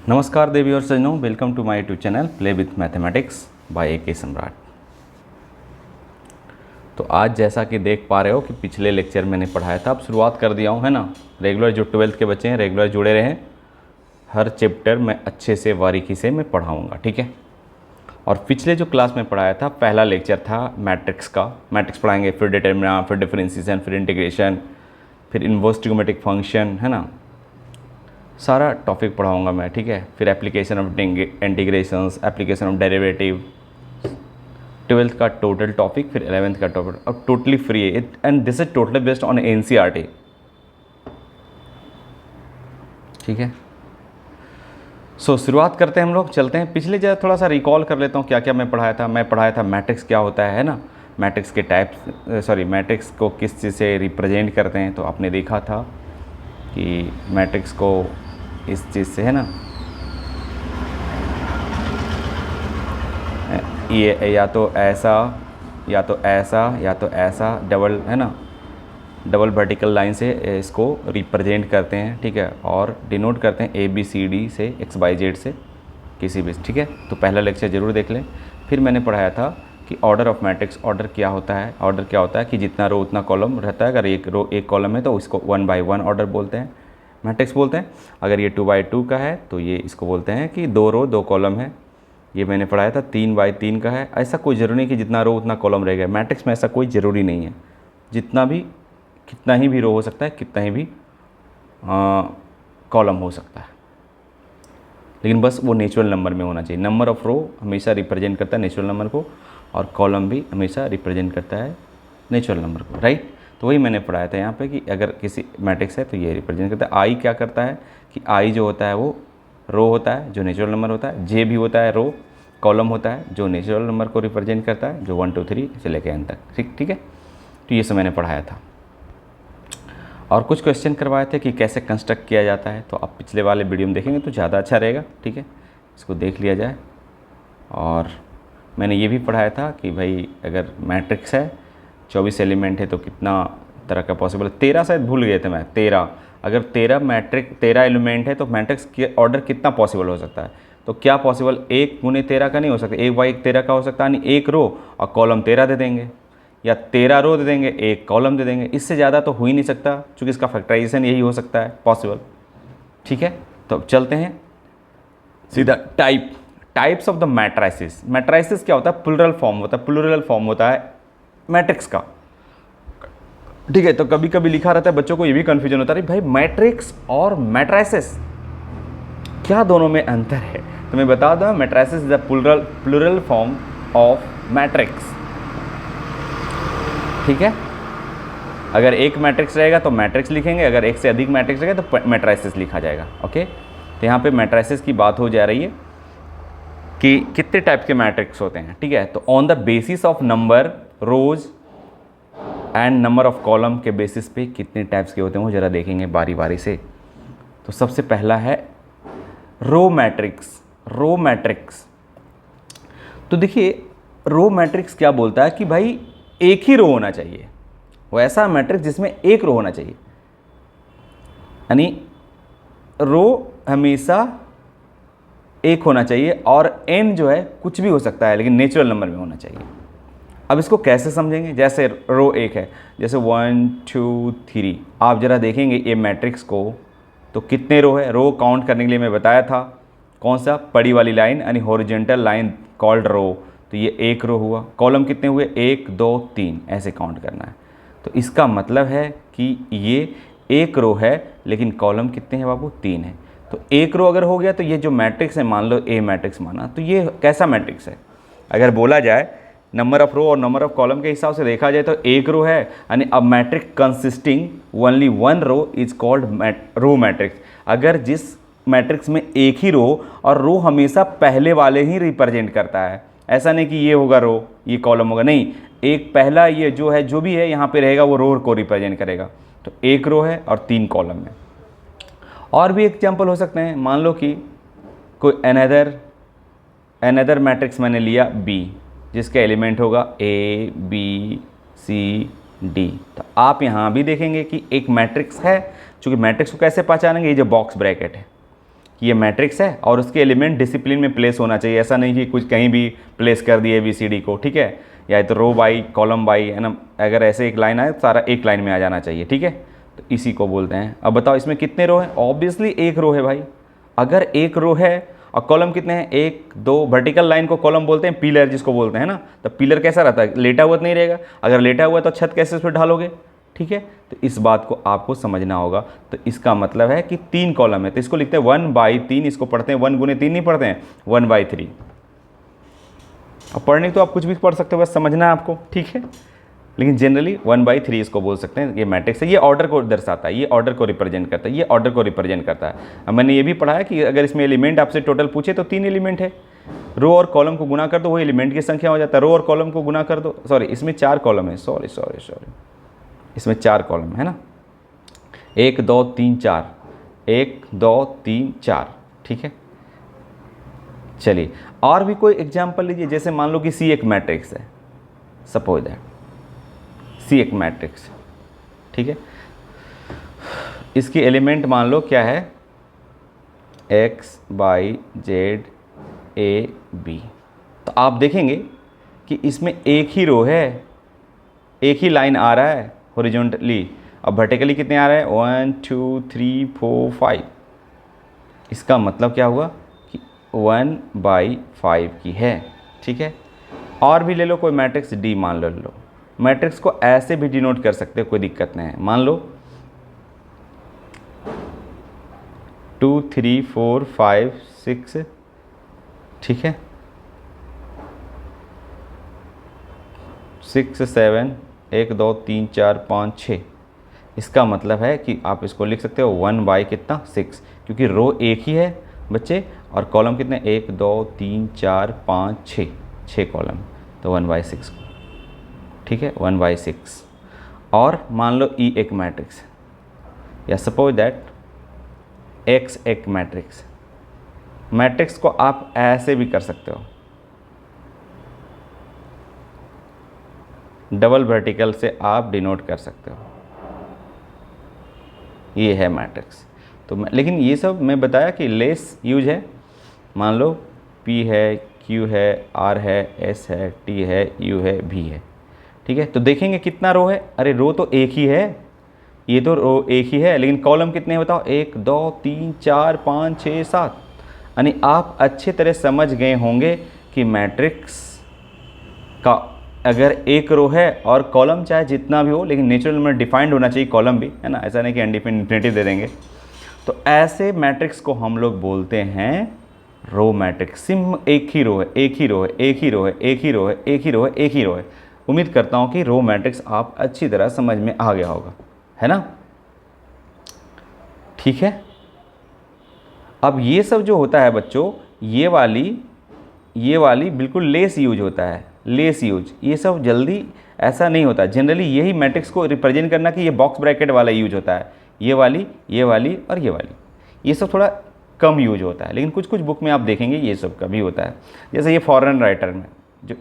नमस्कार देवी और सज्जनों, welcome to my YouTube channel play with mathematics by A Samrat. तो आज जैसा कि देख पा रहे हो कि पिछले लेक्चर मैंने पढ़ाया था, अब शुरुआत कर दिया हूँ, है ना। रेगुलर जो 12th के बच्चे हैं रेगुलर जुड़े रहें, हर चैप्टर मैं अच्छे से बारीकी से मैं पढ़ाऊँगा, ठीक है। और पिछले जो क्लास में पढ़ाया था, पहला लेक्चर था मैट्रिक्स का। मैट्रिक्स पढ़ाएंगे, फिर डिटरमिनेंट, फिर डिफरेंशिएशन, फिर इंटीग्रेशन, फिर इनवर्स ट्रिगोनोमेट्रिक फंक्शन, है ना। सारा टॉपिक पढ़ाऊंगा मैं, ठीक है। फिर application of integrations, application of derivative, 12th का टोटल टॉपिक, फिर 11th का टॉपिक। अब टोटली फ्री है and this is totally based on NCERT, ठीक है। सो शुरुआत करते हैं हम लोग, चलते हैं पिछले जरा थोड़ा सा रिकॉल कर लेता हूँ क्या क्या मैं पढ़ाया था। मैं पढ़ाया था मैट्रिक्स क्या होता है ना, मैट्रिक्स के टाइप्स, मैट्रिक्स को किस चीज़ से रिप्रेजेंट करते हैं। तो आपने देखा था कि मैट्रिक्स को इस चीज़ से, है ना, ये या तो ऐसा या तो ऐसा या तो ऐसा, डबल, है ना, डबल वर्टिकल लाइन से इसको रिप्रेजेंट करते हैं, ठीक है। और डिनोट करते हैं ABCD से, XYZ से किसी भी, ठीक है। तो पहला लेक्चर ज़रूर देख लें। फिर मैंने पढ़ाया था कि ऑर्डर ऑफ मैट्रिक्स, ऑर्डर क्या होता है। ऑर्डर क्या होता है कि जितना रो उतना कॉलम रहता है। अगर एक रो एक कॉलम है तो इसको 1 by 1 ऑर्डर बोलते हैं, मैट्रिक्स बोलते हैं। अगर ये 2 by 2 का है तो ये इसको बोलते हैं कि 2 रो 2 कॉलम है। ये मैंने पढ़ाया था 3 by 3 का है। ऐसा कोई ज़रूरी नहीं कि जितना रो उतना कॉलम रहेगा, मैट्रिक्स में ऐसा कोई ज़रूरी नहीं है। जितना भी, कितना ही भी रो हो सकता है, कितना ही भी कॉलम हो सकता है, लेकिन बस वो नेचुरल नंबर में होना चाहिए। नंबर ऑफ रो हमेशा रिप्रेजेंट करता है नेचुरल नंबर को, और कॉलम भी हमेशा रिप्रेजेंट करता है नेचुरल नंबर को, राइट। तो वही मैंने पढ़ाया था यहाँ पे कि अगर किसी मैट्रिक्स है तो ये रिप्रेजेंट करता है। आई क्या करता है कि आई जो होता है वो रो होता है जो नेचुरल नंबर होता है। जे भी होता है रो, कॉलम होता है जो नेचुरल नंबर को रिप्रेजेंट करता है, जो 1 2 3 से लेकर एन तक, ठीक है। तो ये सब मैंने पढ़ाया था। और कुछ क्वेश्चन करवाए थे कि कैसे कंस्ट्रक्ट किया जाता है। तो आप पिछले वाले वीडियो में देखेंगे तो ज़्यादा अच्छा रहेगा, ठीक है। इसको देख लिया जाए। और मैंने ये भी पढ़ाया था कि भाई अगर मैट्रिक्स है, 24 एलिमेंट है, तो कितना तरह का पॉसिबल है। 13 शायद भूल गए थे मैं, 13। अगर 13 एलिमेंट है तो मैट्रिक्स के ऑर्डर कितना पॉसिबल हो सकता है। तो क्या पॉसिबल, 1 गुने 13 का नहीं हो सकता, 1 by 1 13 का हो सकता है। नहीं, एक रो और कॉलम 13 दे देंगे, या 13 रो दे देंगे, एक कॉलम दे देंगे। इससे ज़्यादा तो हो ही नहीं सकता, क्योंकि इसका फैक्टराइजेशन यही हो सकता है पॉसिबल, ठीक है। तो अब चलते हैं सीधा types of the matrices. Matrices क्या होता है, प्लुरल फॉर्म होता है मैट्रिक्स का, ठीक है। तो कभी कभी लिखा रहता है, बच्चों को ये भी कन्फ्यूजन होता है भाई मैट्रिक्स और मैट्राइसिस क्या दोनों में अंतर है। तो मैं बता दूं, matrices is the plural form of matrix, ठीक है। अगर एक मैट्रिक्स रहेगा तो मैट्रिक्स लिखेंगे, अगर एक से अधिक मैट्रिक्स रहेगा तो मैट्राइसिस लिखा जाएगा, ओके। तो यहाँ पे मैट्राइसिस की बात हो जा रही है कि कितने टाइप के मैट्रिक्स होते हैं, ठीक है। तो on the basis of number rows and number of column के बेसिस पे कितने टाइप्स के होते हैं वो ज़रा देखेंगे बारी बारी से। तो सबसे पहला है रो मैट्रिक्स। तो देखिए, रो मैट्रिक्स क्या बोलता है कि भाई एक ही रो होना चाहिए। वो ऐसा मैट्रिक्स जिसमें एक रो होना चाहिए, यानी रो हमेशा एक होना चाहिए, और n जो है कुछ भी हो सकता है लेकिन नेचुरल नंबर में होना चाहिए। अब इसको कैसे समझेंगे, जैसे रो एक है, जैसे 1 2 3, आप ज़रा देखेंगे ये मैट्रिक्स को तो कितने रो है। रो काउंट करने के लिए मैं बताया था कौन सा, बड़ी वाली लाइन यानी हॉरिजॉन्टल लाइन कॉल्ड रो। तो ये एक रो हुआ। कॉलम कितने हुए, 1 2 3, ऐसे काउंट करना है। तो इसका मतलब है कि ये एक रो है, लेकिन कॉलम कितने हैं बाबू, 3 है। तो एक रो अगर हो गया तो ये जो मैट्रिक्स है, मान लो ए मैट्रिक्स माना, तो ये कैसा मैट्रिक्स है। अगर बोला जाए नंबर ऑफ रो और नंबर ऑफ कॉलम के हिसाब से देखा जाए तो एक रो है, यानी a matrix consisting only 1 row is called row matrix. अगर जिस मैट्रिक्स में एक ही रो और रो हमेशा पहले वाले ही रिप्रेजेंट करता है, ऐसा नहीं कि ये होगा रो ये कॉलम होगा, नहीं, एक पहला ये जो है जो भी है यहाँ पे रहेगा वो रो को रिप्रेजेंट करेगा। तो एक रो है और 3 कॉलम है। और भी एग्जाम्पल हो सकते हैं, मान लो कि कोई अनदर मैट्रिक्स मैंने लिया B, जिसका एलिमेंट होगा A B C D। तो आप यहाँ भी देखेंगे कि एक मैट्रिक्स है। चूँकि मैट्रिक्स को कैसे पहचानेंगे, ये जो बॉक्स ब्रैकेट है, कि ये मैट्रिक्स है और उसके एलिमेंट डिसिप्लिन में प्लेस होना चाहिए, ऐसा नहीं कि कुछ कहीं भी प्लेस कर दिए ABCD को, ठीक है, या तो रो बाई कॉलम बाई, है ना, अगर ऐसे एक लाइन आए सारा एक लाइन में आ जाना चाहिए, ठीक है, तो इसी को बोलते हैं। अब बताओ इसमें कितने रो हैं? ऑब्वियसली एक रो है भाई। अगर एक रो है और कॉलम कितने हैं? 1 2, वर्टिकल लाइन को कॉलम बोलते हैं, पिलर जिसको बोलते हैं ना, तो पिलर कैसा रहता है? लेटा हुआ तो नहीं रहेगा, अगर लेटा हुआ तो छत कैसे उस पर ढालोगे, ठीक है, तो इस बात को आपको समझना होगा। तो इसका मतलब है कि 3 कॉलम है, तो इसको लिखते हैं 1/3, इसको पढ़ते हैं 1 × 3 नहीं पढ़ते हैं, 1/3। अब पढ़ने तो आप कुछ भी पढ़ सकते हो, बस समझना है आपको, ठीक है, लेकिन जनरली 1/3 इसको बोल सकते हैं। ये मैट्रिक्स है, ये ऑर्डर को दर्शाता है, ये ऑर्डर को रिप्रेजेंट करता है, ये ऑर्डर को रिप्रेजेंट करता है। अब मैंने ये भी पढ़ा है कि अगर इसमें एलिमेंट आपसे टोटल पूछे तो 3 एलिमेंट है, रो और कॉलम को गुना कर दो वो एलिमेंट की संख्या हो जाता है, रो और कॉलम को गुना कर दो, सॉरी इसमें 4 कॉलम है, सॉरी इसमें 4 कॉलम है ना, 1 2 3 4, 1 2 3 4, ठीक है। चलिए और भी कोई एग्जाम्पल लीजिए, जैसे मान लो कि C एक मैट्रिक्स है, सपोज दैट C एक मैट्रिक्स, ठीक है, इसकी एलिमेंट मान लो क्या है, X Y Z A B। तो आप देखेंगे कि इसमें एक ही रो है, एक ही लाइन आ रहा है हॉरिजॉन्टली, अब वर्टिकली कितने आ रहे हैं? 1 2 3 4 5। इसका मतलब क्या हुआ कि 1/5 की है, ठीक है। और भी ले लो कोई मैट्रिक्स D मान लो, मैट्रिक्स को ऐसे भी डिनोट कर सकते हो, कोई दिक्कत नहीं है। मान लो 2 3 4 5 6, ठीक है, 6 7 1 2 3 4 5 6। इसका मतलब है कि आप इसको लिख सकते हो 1/6, क्योंकि रो एक ही है बच्चे और कॉलम कितने? 1 2 3 4 5 6 कॉलम, तो 1/6, ठीक है, 1/6। और मान लो E एक मैट्रिक्स या सपोज दैट X एक मैट्रिक्स, मैट्रिक्स को आप ऐसे भी कर सकते हो, डबल वर्टिकल से आप डिनोट कर सकते हो, ये है मैट्रिक्स। तो लेकिन ये सब मैं बताया कि लेस यूज है, मान लो P है, Q है, R है, S है, T है, U है, V है, ठीक है। तो देखेंगे कितना रो है, अरे रो तो एक ही है, ये तो रो एक ही है, लेकिन कॉलम कितने हैं बताओ? 1 2 3 4 5 6 7। यानी आप अच्छे तरह समझ गए होंगे कि मैट्रिक्स का अगर एक रो है और कॉलम चाहे जितना भी हो, लेकिन नेचुरल में डिफाइंड होना चाहिए कॉलम भी, है ना, ऐसा नहीं कि इन्फिनिटिव दे देंगे। तो ऐसे मैट्रिक्स को हम लोग बोलते हैं रो मैट्रिक्स। सिम एक ही रो है, एक ही रो है, एक ही रो है, एक ही रो है, एक ही रो है, एक ही रो है। उम्मीद करता हूँ कि रो मैट्रिक्स आप अच्छी तरह समझ में आ गया होगा, है ना, ठीक है। अब ये सब जो होता है बच्चों, ये वाली बिल्कुल लेस यूज होता है, लेस यूज, ये सब जल्दी ऐसा नहीं होता। जनरली यही मैट्रिक्स को रिप्रेजेंट करना कि ये बॉक्स ब्रैकेट वाला यूज होता है, ये वाली और ये वाली, ये सब थोड़ा कम यूज होता है, लेकिन कुछ कुछ बुक में आप देखेंगे ये सब का भी होता है। जैसे ये फॉरेन राइटर में जो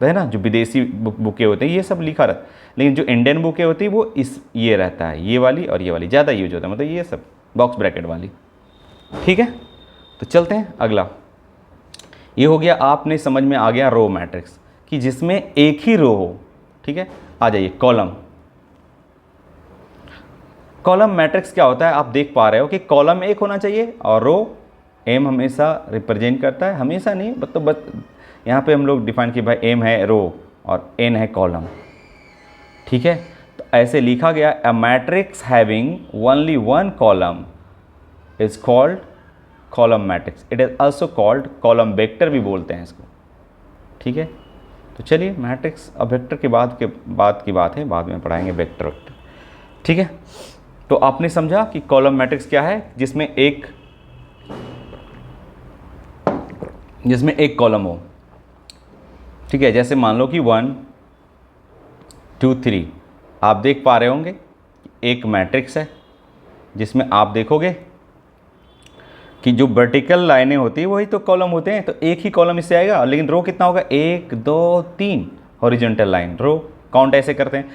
है ना, जो विदेशी बुकें होते हैं ये सब लिखा रहता है, लेकिन जो इंडियन बुकें होती है वो ये रहता है, ये वाली और ये वाली ज़्यादा यूज होता है, मतलब ये सब बॉक्स ब्रैकेट वाली, ठीक है। तो चलते हैं अगला। ये हो गया, आपने समझ में आ गया रो मैट्रिक्स कि जिसमें एक ही रो हो, ठीक है। आ जाइए कॉलम। कॉलम मैट्रिक्स क्या होता है, आप देख पा रहे हो कि कॉलम एक होना चाहिए और रो एम हमेशा रिप्रेजेंट करता है, हमेशा नहीं मतलब बस यहाँ पे हम लोग डिफाइन कि भाई एम है रो और एन है कॉलम, ठीक है। तो ऐसे लिखा गया, a matrix having only one column is called column matrix. It is also called column vector भी बोलते हैं इसको, ठीक है। तो चलिए मैट्रिक्स, अब वेक्टर के बाद की बात है, बाद में पढ़ाएंगे वेक्टर, ठीक है। तो आपने समझा कि कॉलम मैट्रिक्स क्या है, जिसमें एक कॉलम हो, ठीक है। जैसे मान लो कि 1 2 3, आप देख पा रहे होंगे एक मैट्रिक्स है जिसमें आप देखोगे कि जो वर्टिकल लाइनें होती है वही तो कॉलम होते हैं, तो एक ही कॉलम इससे आएगा, लेकिन रो कितना होगा? 1 2 3 हॉरिजॉन्टल लाइन, रो काउंट ऐसे करते हैं।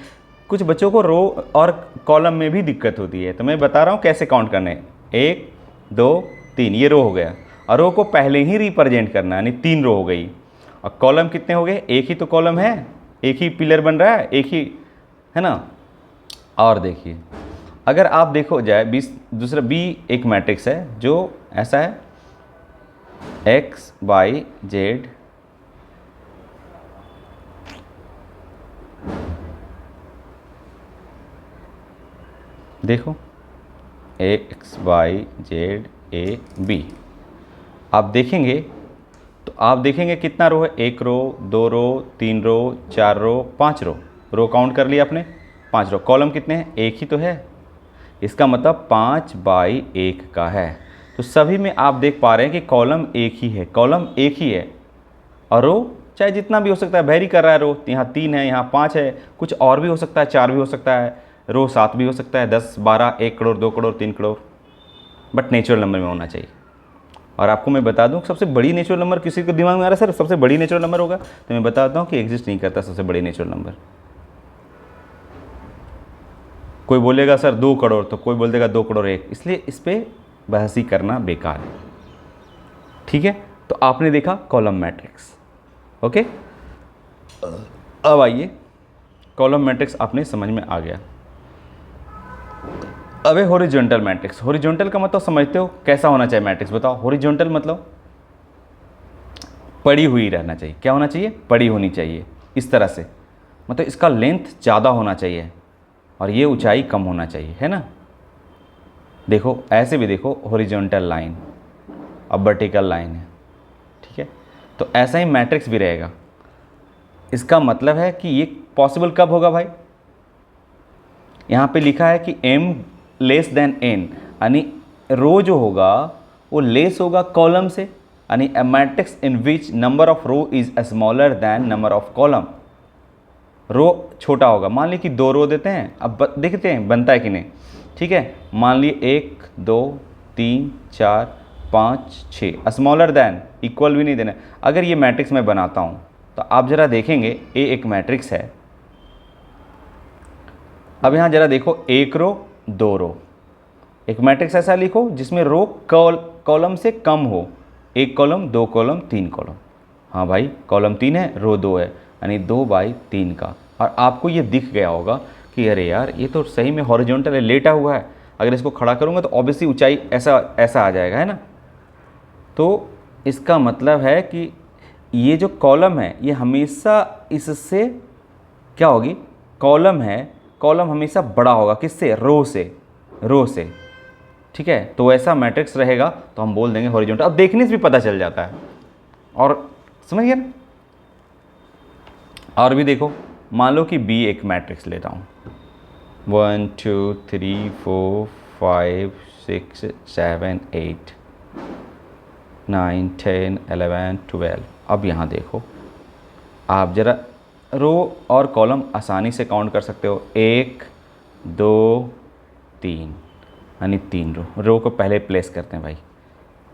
कुछ बच्चों को रो और कॉलम में भी दिक्कत होती है, तो मैं बता रहा हूँ कैसे काउंट करने हैं। 1 2 3, ये रो हो गया। और रो को पहले ही रिप्रेजेंट करना, यानी 3 रो हो गई। और कॉलम कितने हो गए, एक ही तो कॉलम है, एक ही पिलर बन रहा है, एक ही है ना। और देखिए अगर आप देखो जाए दूसरा बी एक मैट्रिक्स है जो ऐसा है एक्स वाई जेड देखो X Y Z A B. आप देखेंगे तो आप देखेंगे कितना रो है, 1 रो 2 रो 3 रो 4 रो 5 रो काउंट कर लिया आपने, 5 रो। कॉलम कितने हैं, एक ही तो है, इसका मतलब 5/1 का है। तो सभी में आप देख पा रहे हैं कि कॉलम एक ही है, कॉलम एक ही है। और रो चाहे जितना भी हो सकता है, वेरी कर रहा है। रो यहाँ 3 है, यहाँ 5 है, कुछ और भी हो सकता है, 4 भी हो सकता है, रो 7 भी हो सकता है, 10 12 1 crore 2 crore 3 crore, but natural number में होना चाहिए। और आपको मैं बता दूं सबसे बड़ी नेचुरल नंबर, किसी को दिमाग में आ रहा है सर सबसे बड़ी नेचुरल नंबर होगा, तो मैं बताता हूँ कि एग्जिस्ट नहीं करता सबसे बड़ी नेचुरल नंबर। कोई बोलेगा सर 2 करोड़, तो कोई बोल देगा 2 करोड़ 1, इसलिए इस पर बहस ही करना बेकार है। ठीक है, तो आपने देखा कॉलम मैट्रिक्स। ओके, अब आइए कॉलम मैट्रिक्स आपने समझ में आ गया। अब है हॉरिजॉन्टल मैट्रिक्स। हॉरिजॉन्टल का मतलब समझते हो, कैसा होना चाहिए मैट्रिक्स बताओ। हॉरिजॉन्टल मतलब पड़ी हुई रहना चाहिए। क्या होना चाहिए, पड़ी होनी चाहिए, इस तरह से, मतलब इसका लेंथ ज़्यादा होना चाहिए और ये ऊंचाई कम होना चाहिए, है ना। देखो ऐसे भी देखो, हॉरिजॉन्टल लाइन अब वर्टिकल लाइन है, ठीक है। तो ऐसा ही मैट्रिक्स भी रहेगा। इसका मतलब है कि ये पॉसिबल कब होगा भाई, यहाँ पे लिखा है कि m लेस देन n, यानी रो जो होगा वो लेस होगा कॉलम से, यानी a matrix in which number of row is smaller than number of column. Row छोटा होगा, मान ली कि 2 रो देते हैं, अब देखते हैं बनता है कि नहीं। ठीक है, मान ली 1 2 3 4 5 6, स्मॉलर देन, इक्वल भी नहीं देना। अगर ये मैट्रिक्स मैं बनाता हूँ तो आप ज़रा देखेंगे ए एक मैट्रिक्स है। अब यहाँ ज़रा देखो, 1 रो 2 रो, एक मैट्रिक्स ऐसा लिखो जिसमें रो कॉलम से कम हो, 1 कॉलम 2 कॉलम 3 कॉलम। हाँ भाई, कॉलम 3 है, रो 2 है, यानी 2/3 का। और आपको ये दिख गया होगा कि अरे यार ये तो सही में हॉरिजॉन्टल है, लेटा हुआ है। अगर इसको खड़ा करूँगा तो ऑब्वियसली ऊंचाई ऐसा आ जाएगा, है ना। तो इसका मतलब है कि ये जो कॉलम है ये हमेशा इससे क्या होगी, कॉलम है, कॉलम हमेशा बड़ा होगा, किससे, रो से। ठीक है, तो ऐसा मैट्रिक्स रहेगा तो हम बोल देंगे हॉरिजॉन्टल। अब देखने से भी पता चल जाता है। और समझ गए। और भी देखो, मान लो कि बी एक मैट्रिक्स लेता हूँ, 1 2 3 4 5 6 7 8 9 10 11 12। अब यहाँ देखो, आप ज़रा रो और कॉलम आसानी से काउंट कर सकते हो, 1 2 3, यानी 3 रो को पहले प्लेस करते हैं भाई,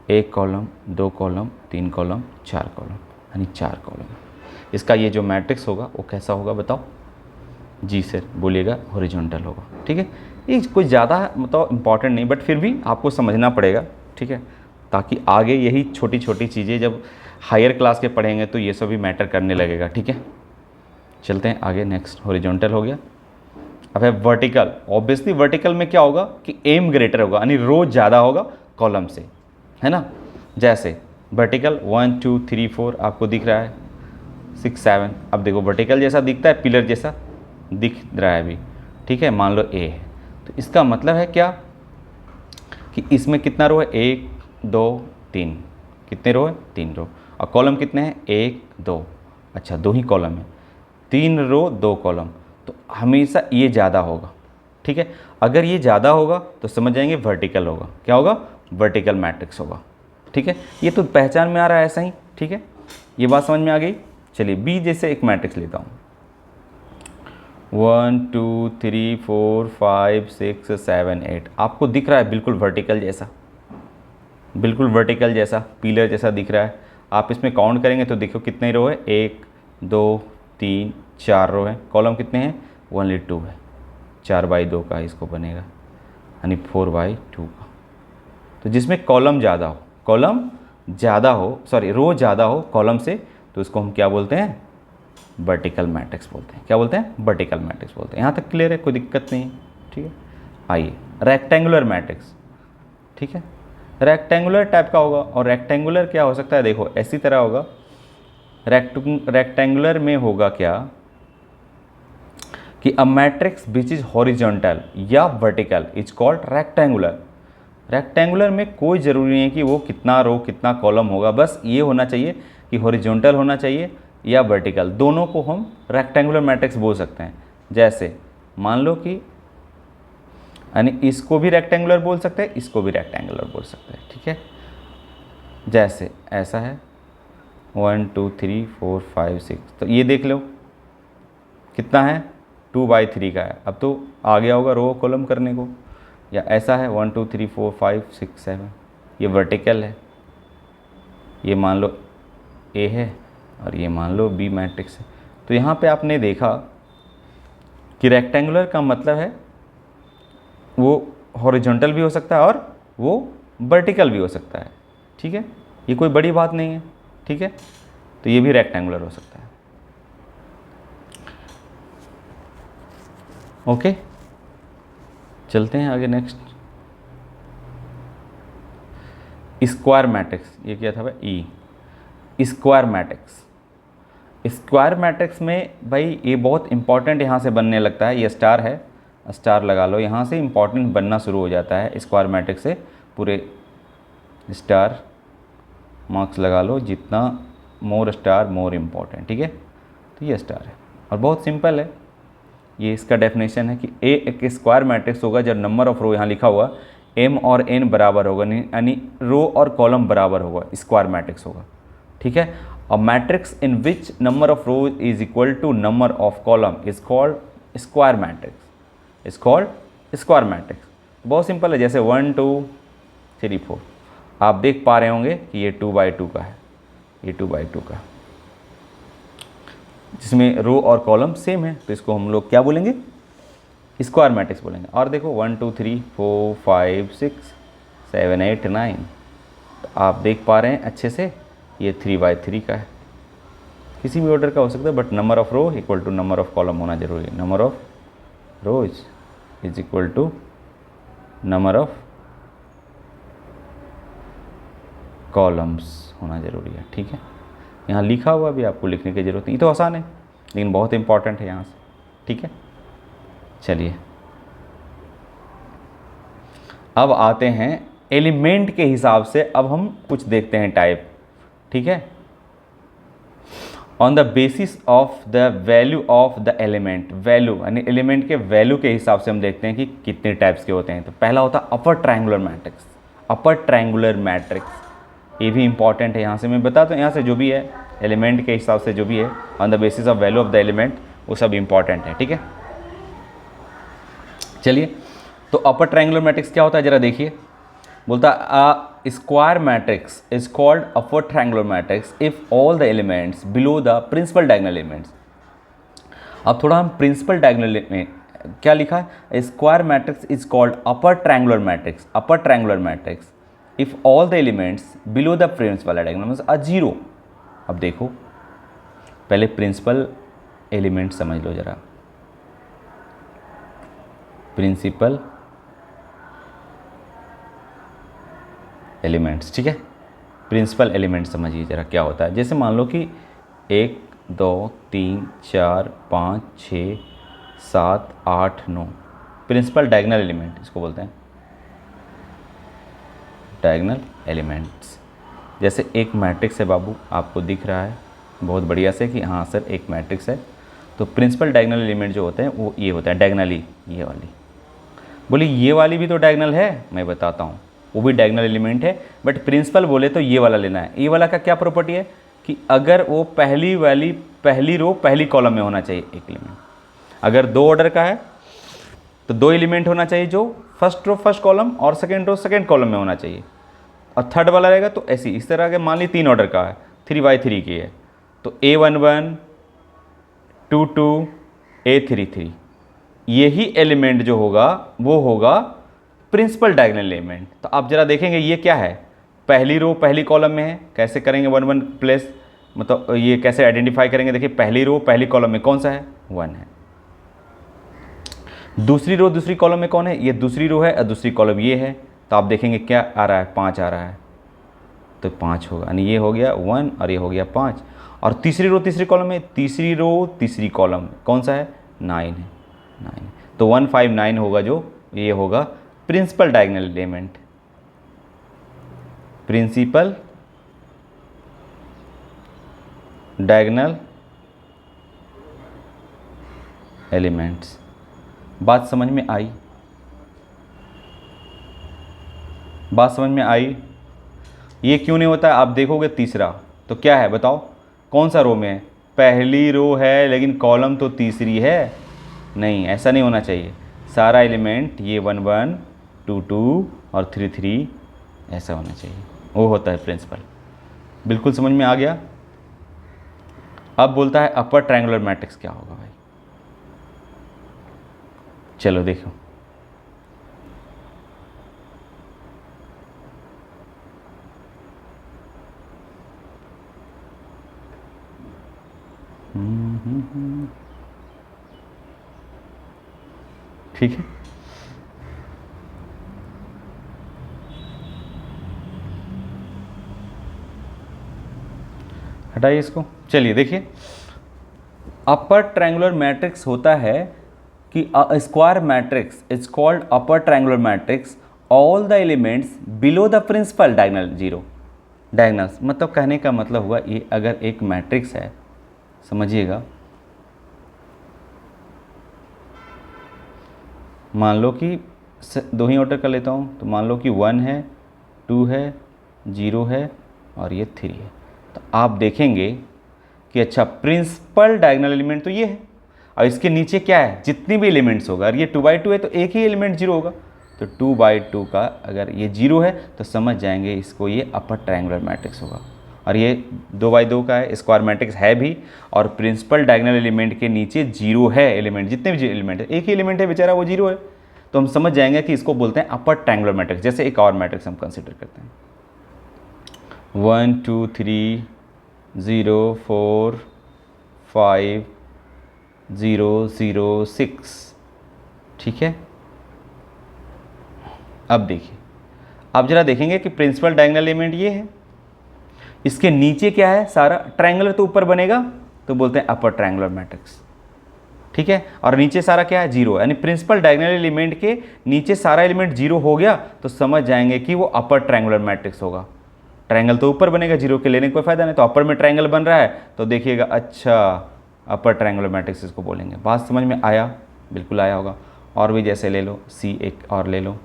1 कॉलम 2 कॉलम 3 कॉलम 4 कॉलम, यानी 4 कॉलम। इसका ये जो मैट्रिक्स होगा वो कैसा होगा बताओ। जी सर बोलिएगा, हॉरिजॉन्टल होगा। ठीक है, ये कुछ ज़्यादा मतलब इम्पॉर्टेंट नहीं, बट फिर भी आपको समझना पड़ेगा, ठीक है, ताकि आगे यही छोटी छोटी चीज़ें जब हायर क्लास के पढ़ेंगे तो ये सब भी मैटर करने लगेगा। ठीक है, चलते हैं आगे। नेक्स्ट हॉरिजॉन्टल हो गया। अब है वर्टिकल। ऑब्वियसली वर्टिकल में क्या होगा कि एम ग्रेटर होगा, यानी रो ज़्यादा होगा कॉलम से, है ना। जैसे वर्टिकल 1 2 3 4 आपको दिख रहा है, 6 7। अब देखो वर्टिकल जैसा दिखता है, पिलर जैसा दिख रहा है अभी, ठीक है। मान लो ए है, तो इसका मतलब है क्या कि इसमें कितना रो है, 1 2 3, कितने रो है, 3 रो। और कॉलम कितने हैं, 1 2, अच्छा 2 ही कॉलम है, 3 रो 2 कॉलम, तो हमेशा ये ज़्यादा होगा। ठीक है, अगर ये ज़्यादा होगा तो समझ जाएंगे वर्टिकल होगा। क्या होगा, वर्टिकल मैट्रिक्स होगा। ठीक है, ये तो पहचान में आ रहा है ऐसा ही। ठीक है, ये बात समझ में आ गई। चलिए बी जैसे एक मैट्रिक्स लेता हूँ, 1 2 3 4 5 6 7 8। आपको दिख रहा है बिल्कुल वर्टिकल जैसा, बिल्कुल वर्टिकल जैसा, पिलर जैसा दिख रहा है। आप इसमें काउंट करेंगे तो देखो कितने रो है, 1 2 3 4 रो है। कॉलम कितने हैं, ओनली 2 है, 4/2 का इसको बनेगा, यानी 4/2 का। तो जिसमें कॉलम ज़्यादा हो, कॉलम ज़्यादा हो, सॉरी रो ज़्यादा हो कॉलम से, तो उसको हम क्या बोलते हैं? वर्टिकल मैट्रिक्स बोलते हैं। क्या बोलते हैं? वर्टिकल मैट्रिक्स बोलते हैं। यहाँ तक क्लियर है, कोई दिक्कत नहीं है, ठीक है। आइए रेक्टेंगुलर मैट्रिक्स, ठीक है, रेक्टेंगुलर टाइप का होगा। और रेक्टेंगुलर क्या हो सकता है? देखो ऐसी तरह होगा, रेक्टेंगुलर में होगा क्या कि a matrix which is horizontal या vertical is called rectangular. Rectangular में कोई ज़रूरी नहीं है कि वो कितना रो कितना कॉलम होगा, बस ये होना चाहिए कि हॉरिजॉन्टल होना चाहिए या वर्टिकल, दोनों को हम रेक्टेंगुलर मैट्रिक्स बोल सकते हैं। जैसे मान लो कि यानी इसको भी रेक्टेंगुलर बोल सकते हैं, इसको भी रेक्टेंगुलर बोल सकते हैं, ठीक है। जैसे ऐसा है 1 2 3 4 5 6, तो ये देख लो कितना है? 2/3 का है। अब तो आ गया होगा रो कॉलम करने को। या ऐसा है 1 2 3 4 5 6 7, ये वर्टिकल है, ये मान लो ए है और ये मान लो बी मैट्रिक्स है। तो यहाँ पे आपने देखा कि रेक्टेंगुलर का मतलब है वो हॉरिजॉन्टल भी हो सकता है और वो वर्टिकल भी हो सकता है, ठीक है। ये कोई बड़ी बात नहीं है, ठीक है। तो ये भी रेक्टेंगुलर हो सकता है। ओके, चलते हैं आगे नेक्स्ट। स्क्वायर मैट्रिक्स, ये क्या था भाई? E square matrix. Square matrix में भाई ये बहुत इंपॉर्टेंट यहाँ से बनने लगता है। ये स्टार है, स्टार लगा लो, यहाँ से इंपॉर्टेंट बनना शुरू हो जाता है स्क्वायर मैट्रिक्स से। पूरे स्टार मार्क्स लगा लो, जितना मोर स्टार मोर इम्पॉर्टेंट, ठीक है। तो ये स्टार है और बहुत सिंपल है। ये इसका डेफिनेशन है कि ए एक स्क्वायर मैट्रिक्स होगा जब नंबर ऑफ रो यहाँ लिखा हुआ m और n बराबर होगा, यानी रो और कॉलम बराबर होगा, स्क्वायर मैट्रिक्स होगा, ठीक है। A matrix in which number of row is equal to number of column is called square matrix, is called square matrix. बहुत सिंपल है, जैसे 1 2 3 4 आप देख पा रहे होंगे कि ये 2/2 का है, ये 2/2 का, जिसमें रो और कॉलम सेम है, तो इसको हम लोग क्या बोलेंगे? स्क्वायर मैट्रिक्स बोलेंगे। और देखो 1 2 3 4 5 6 7 8 9, तो आप देख पा रहे हैं अच्छे से ये 3/3 का है। किसी भी ऑर्डर का हो सकता है, but number of row equal to number of column होना जरूरी है। Number of rows is equal to number of columns होना जरूरी है, ठीक है। यहाँ लिखा हुआ भी आपको लिखने की ज़रूरत नहीं, तो आसान है लेकिन बहुत इंपॉर्टेंट है यहाँ से, ठीक है। चलिए अब आते हैं एलिमेंट के हिसाब से, अब हम कुछ देखते हैं टाइप, ठीक है। On the basis of the value of the element, value यानी एलिमेंट के वैल्यू के हिसाब से हम देखते हैं कि कितने टाइप्स के होते हैं। तो पहला होता है अपर triangular matrix. Upper triangular matrix ये भी इंपॉर्टेंट है, यहाँ से मैं बताता हूँ, यहाँ से जो भी है एलिमेंट के हिसाब से जो भी है on the basis of value of the element, वो सब इंपॉर्टेंट है, ठीक है। चलिए, तो अपर ट्रायंगुलर मैट्रिक्स क्या होता है जरा देखिए। बोलता a square matrix is called upper triangular matrix if all the elements below the principal diagonal elements. अब थोड़ा हम प्रिंसिपल डायगोनल में क्या लिखा है, square matrix is called upper triangular matrix, upper triangular matrix if all the elements below the principal diagonal are zero. अब देखो पहले प्रिंसिपल एलिमेंट समझ लो जरा, प्रिंसिपल एलिमेंट्स, ठीक है। प्रिंसिपल एलिमेंट समझिए जरा क्या होता है। जैसे मान लो कि 1 2 3 4 5 6 7 8 9 प्रिंसिपल डायगोनल एलिमेंट इसको बोलते हैं, डायगोनल एलिमेंट्स। जैसे एक मैट्रिक्स है बाबू, आपको दिख रहा है बहुत बढ़िया से कि हाँ सर एक मैट्रिक्स है, तो प्रिंसिपल डायगोनल एलिमेंट जो होते हैं वो ये होता है डायगोनली, ये वाली। बोले ये वाली भी तो डायगोनल है, मैं बताता हूँ, वो भी डायगोनल एलिमेंट है, बट प्रिंसिपल बोले तो ये वाला लेना है। ये वाला का क्या प्रॉपर्टी है कि अगर वो पहली रो पहली कॉलम में होना चाहिए एक एलिमेंट। अगर 2 ऑर्डर का है तो 2 एलिमेंट होना चाहिए जो फर्स्ट रो फर्स्ट कॉलम और सेकेंड रो सेकेंड कॉलम में होना चाहिए। और थर्ड वाला रहेगा तो ऐसी इस तरह के, मान ली 3 ऑर्डर का है, 3/3 की है, तो A11 2 2 A33, यही एलिमेंट जो होगा वो होगा प्रिंसिपल डायगोनल एलिमेंट। तो आप जरा देखेंगे ये क्या है, पहली रो पहली कॉलम में है, कैसे करेंगे 1 1 प्लेस, मतलब ये कैसे आइडेंटिफाई करेंगे, देखिए पहली रो पहली कॉलम में कौन सा है, 1 है। दूसरी रो दूसरी कॉलम में कौन है, ये दूसरी रो है और दूसरी कॉलम ये है, तो आप देखेंगे क्या आ रहा है, 5 आ रहा है, तो 5 होगा, यानी ये हो गया 1 और ये हो गया 5। और तीसरी रो तीसरी कॉलम में, तीसरी रो तीसरी कॉलम कौन सा है, 9 है, 9। तो 1 5 9 होगा, जो ये होगा principal diagonal element, principal diagonal elements. बात समझ में आई, बात समझ में आई। ये क्यों नहीं होता है, आप देखोगे तीसरा तो क्या है बताओ, कौन सा रो में है, पहली रो है लेकिन कॉलम तो तीसरी है, नहीं ऐसा नहीं होना चाहिए, सारा एलिमेंट ये 1 1 2 2 और 3 3 ऐसा होना चाहिए, वो होता है प्रिंसिपल। बिल्कुल समझ में आ गया। अब बोलता है अपर ट्रायंगुलर मैट्रिक्स क्या होगा भाई, चलो देखो। ठीक है, हटाइए इसको। चलिए देखिए, अपर ट्रायंगुलर मैट्रिक्स होता है कि square matrix is called upper triangular matrix all the elements below the principal diagonal zero. Diagonals मतलब कहने का मतलब हुआ, ये अगर एक मैट्रिक्स है, समझिएगा, मान लो कि दो ही ऑर्डर कर लेता हूँ, तो मान लो कि 1 है 2 है 0 है और ये 3 है, तो आप देखेंगे कि अच्छा प्रिंसिपल डायगोनल एलिमेंट तो ये है, और इसके नीचे क्या है, जितनी भी एलिमेंट्स होगा, और ये 2/2 है तो एक ही एलिमेंट 0 होगा, तो 2/2 का अगर ये 0 है तो समझ जाएंगे इसको ये अपर ट्रायंगुलर मैट्रिक्स होगा। और ये 2/2 का है, स्क्वायर मैट्रिक्स है भी, और प्रिंसिपल डायगोनल एलिमेंट के नीचे 0 है, एलिमेंट जितने भी एलिमेंट है, एक ही एलिमेंट है बेचारा वो 0 है, तो हम समझ जाएंगे कि इसको बोलते हैं अपर ट्रायंगुलर मैट्रिक्स। जैसे एक और मैट्रिक्स हम कंसिडर करते हैं, 1 2 3 0 4 5 0 0 6, ठीक है। अब देखिए, आप जरा देखेंगे कि प्रिंसिपल डायगोनल एलिमेंट ये है, इसके नीचे क्या है, सारा ट्रायंगुलर तो ऊपर बनेगा, तो बोलते हैं अपर ट्रायंगुलर मैट्रिक्स, ठीक है। और नीचे सारा क्या है, 0, यानी प्रिंसिपल डायगोनल एलिमेंट के नीचे सारा एलिमेंट 0 हो गया, तो समझ जाएंगे कि वो अपर ट्रायंगुलर मैट्रिक्स होगा। ट्रायंगल तो ऊपर बनेगा, 0 के लेने का कोई फायदा नहीं, तो अपर में ट्रायंगल बन रहा है, तो देखिएगा अच्छा अपर ट्रायंगुलर मैट्रिक्स इसको बोलेंगे। बात समझ में आया, बिल्कुल आया होगा। और भी जैसे ले लो, सी एक और ले लो,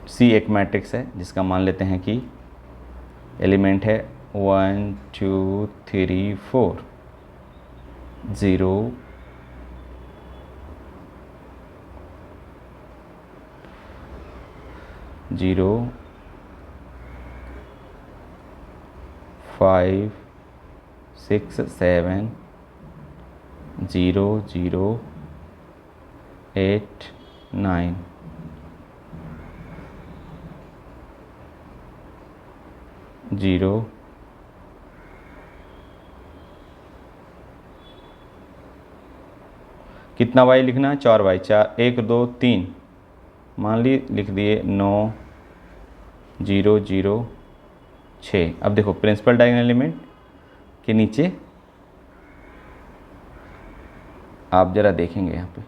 सी एक मैट्रिक्स है जिसका मान लेते हैं कि एलिमेंट है 1 2 3 4 0 0 5 6 7 0 0 8 9 0 कितना वाई लिखना है, 4 वाई, 4 1 2 3 मान ली, लिख दिए 9 0 0 6। अब देखो प्रिंसिपल डायगोनल एलिमेंट के नीचे आप जरा देखेंगे, यहाँ पे